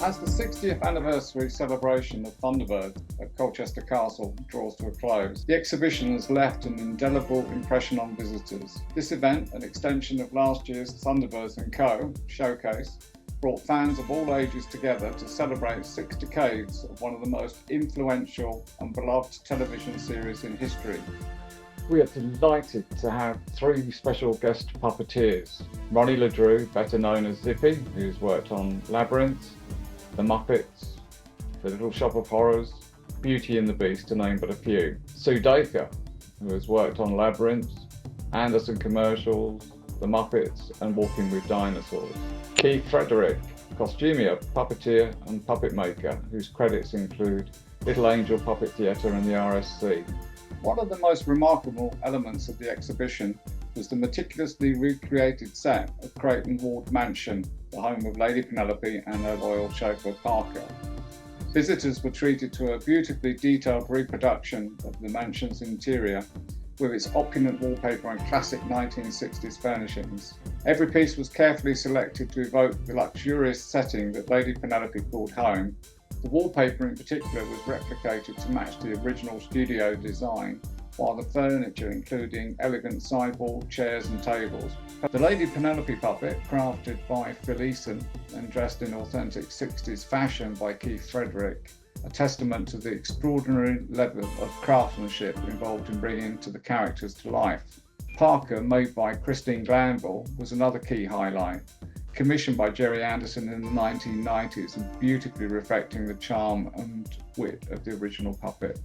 As the 60th anniversary celebration of Thunderbird at Colchester Castle draws to a close, the exhibition has left an indelible impression on visitors. This event, an extension of last year's Thunderbirds & Co. showcase, brought fans of all ages together to celebrate 6 decades of one of the most influential and beloved television series in history. We are delighted to have 3 special guest puppeteers. Ronnie Le Drew, better known as Zippy, who's worked on Labyrinth, The Muppets, The Little Shop of Horrors, Beauty and the Beast, to name but a few. Sue Dacre, who has worked on Labyrinth, Anderson commercials, The Muppets and Walking with Dinosaurs. Frederick, costumier, puppeteer and puppet maker, whose credits include Little Angel Puppet Theatre and the RSC. One of the most remarkable elements of the exhibition was the meticulously recreated set of Creighton Ward Mansion, the home of Lady Penelope and her loyal chauffeur Parker. Visitors were treated to a beautifully detailed reproduction of the mansion's interior, with its opulent wallpaper and classic 1960s furnishings. Every piece was carefully selected to evoke the luxurious setting that Lady Penelope called home. The wallpaper in particular was replicated to match the original studio design, while the furniture, including elegant sideboard, chairs and tables. The Lady Penelope puppet, crafted by Phil Eason and dressed in authentic 60s fashion by Frederick, a testament to the extraordinary level of craftsmanship involved in bringing the characters to life. Parker, made by Christine Glanville, was another key highlight, commissioned by Gerry Anderson in the 1990s and beautifully reflecting the charm and wit of the original puppet.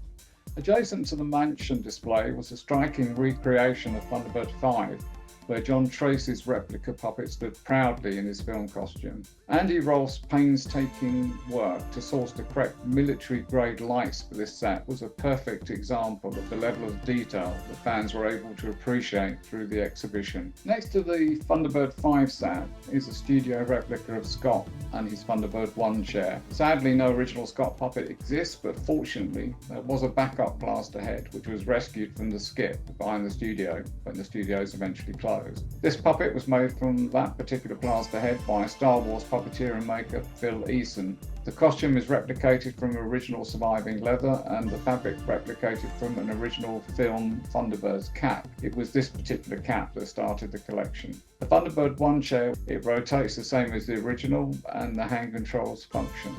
Adjacent to the mansion display was a striking recreation of Thunderbird 5, where John Tracy's replica puppet stood proudly in his film costume. Andy Rolfe's painstaking work to source the correct military-grade lights for this set was a perfect example of the level of detail that fans were able to appreciate through the exhibition. Next to the Thunderbird 5 set is a studio replica of Scott and his Thunderbird 1 chair. Sadly, no original Scott puppet exists, but fortunately there was a backup plaster head which was rescued from the skip behind the studio when the studios eventually closed. This puppet was made from that particular plaster head by Star Wars puppeteer and maker Phil Eason. The costume is replicated from original surviving leather and the fabric replicated from an original film Thunderbirds cap. It was this particular cap that started the collection. The Thunderbird 1 chair, it rotates the same as the original and the hand controls function.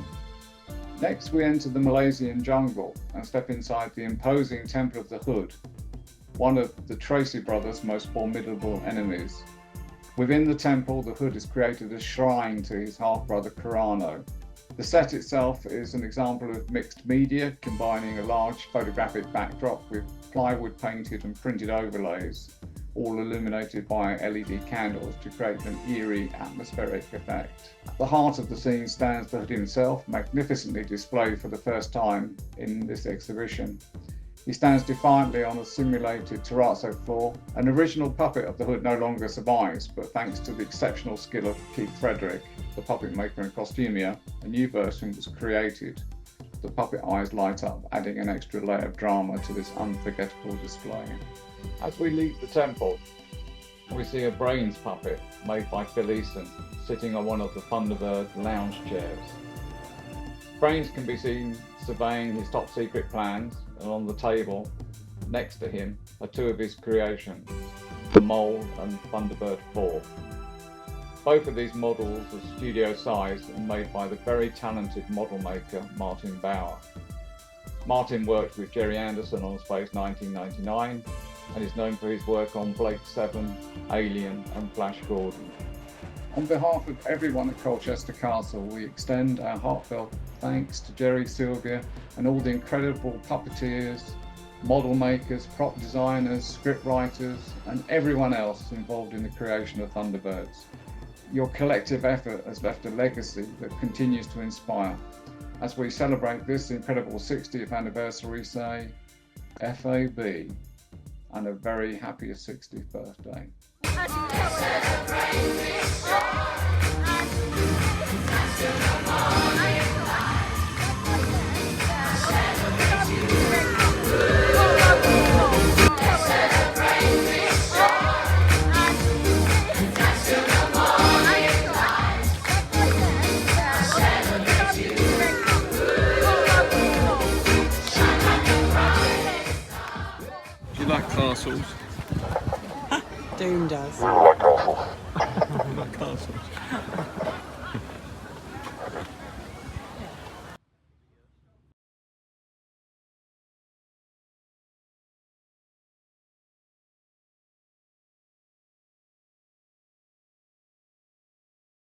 Next we enter the Malaysian jungle and step inside the imposing Temple of the Hood, one of the Tracy brothers' most formidable enemies. Within the temple, the Hood has created a shrine to his half-brother Carano. The set itself is an example of mixed media, combining a large photographic backdrop with plywood painted and printed overlays, all illuminated by LED candles to create an eerie atmospheric effect. At the heart of the scene stands the Hood himself, magnificently displayed for the first time in this exhibition. He stands defiantly on a simulated terrazzo floor. An original puppet of the Hood no longer survives, but thanks to the exceptional skill of Frederick, the puppet maker and costumier, a new version was created. The puppet eyes light up, adding an extra layer of drama to this unforgettable display. As we leave the temple, we see a Brains puppet made by Phil Eason, sitting on one of the Thunderbird lounge chairs. Brains can be seen surveying his top secret plans, and on the table next to him are 2 of his creations, the Mole and Thunderbird 4. Both of these models are studio sized and made by the very talented model maker Martin Bauer. Martin worked with Gerry Anderson on Space 1999 and is known for his work on Blake 7, Alien and Flash Gordon. On behalf of everyone at Colchester Castle, we extend our heartfelt thanks to Gerry, Sylvia and all the incredible puppeteers, model makers, prop designers, script writers and everyone else involved in the creation of Thunderbirds. Your collective effort has left a legacy that continues to inspire. As we celebrate this incredible 60th anniversary, say FAB and a very happy 60th birthday. castles. Doom does. We like castles. We like castles.